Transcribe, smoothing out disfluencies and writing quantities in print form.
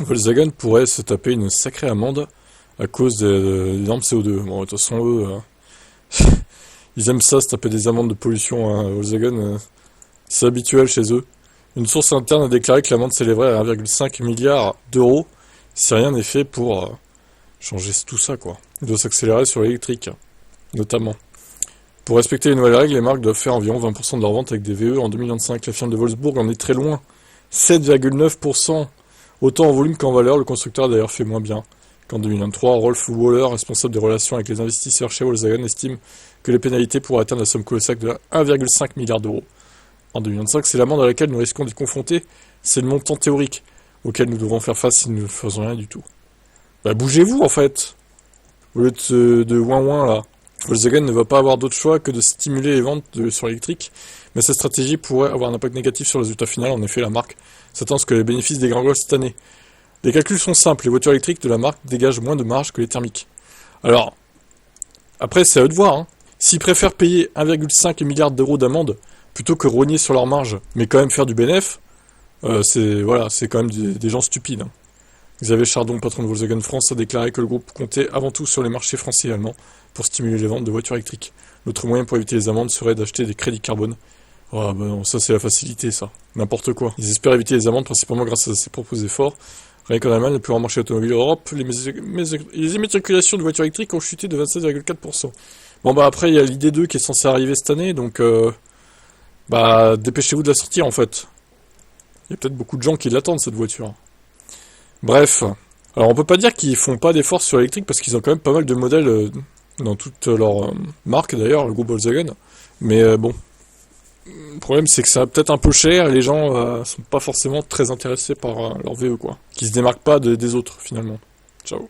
Volkswagen pourrait se taper une sacrée amende à cause des normes CO2. Bon, de toute façon, eux, ils aiment ça, se taper des amendes de pollution, hein. Volkswagen, c'est habituel chez eux. Une source interne a déclaré que l'amende s'élèverait à 1,5 milliard d'euros si rien n'est fait pour changer tout ça, quoi. Il doit s'accélérer sur l'électrique, notamment. Pour respecter les nouvelles règles, les marques doivent faire environ 20% de leurs ventes avec des VE en 2025. La firme de Wolfsburg en est très loin. 7,9%. Autant en volume qu'en valeur, le constructeur a d'ailleurs fait moins bien qu'en 2023. Rolf Wöhler, responsable des relations avec les investisseurs chez Volkswagen, estime que les pénalités pourraient atteindre la somme colossale de 1,5 milliard d'euros. En 2025, c'est l'amende à laquelle nous risquons d'y confronter. C'est le montant théorique auquel nous devrons faire face si nous ne faisons rien du tout. Bah bougez-vous en fait. Au lieu de ouin-ouin là. Volkswagen ne va pas avoir d'autre choix que de stimuler les ventes sur l'électrique, mais cette stratégie pourrait avoir un impact négatif sur le résultat final. En effet, la marque s'attend à ce que les bénéfices dégringolent cette année. Les calculs sont simples, les voitures électriques de la marque dégagent moins de marge que les thermiques. Alors, après c'est à eux de voir, hein. S'ils préfèrent payer 1,5 milliard d'euros d'amende plutôt que rogner sur leur marge, mais quand même faire du bénéf, c'est quand même des gens stupides, hein. Xavier Chardon, patron de Volkswagen France, a déclaré que le groupe comptait avant tout sur les marchés français et allemands pour stimuler les ventes de voitures électriques. L'autre moyen pour éviter les amendes serait d'acheter des crédits carbone. Oh, bah non, ça c'est la facilité, ça. N'importe quoi. Ils espèrent éviter les amendes principalement grâce à ses propres efforts. Rien qu'en Allemagne, le plus grand marché automobile d'Europe, les immatriculations de voitures électriques ont chuté de 27,4%. Bon bah après, il y a l'ID2 qui est censé arriver cette année, donc dépêchez-vous de la sortir en fait. Il y a peut-être beaucoup de gens qui l'attendent cette voiture. Bref, alors on peut pas dire qu'ils font pas d'efforts sur l'électrique parce qu'ils ont quand même pas mal de modèles dans toutes leurs marques d'ailleurs, le groupe Volkswagen. Mais bon, le problème c'est que ça va peut-être un peu cher et les gens sont pas forcément très intéressés par leur VE quoi. Qui se démarquent pas des autres finalement. Ciao.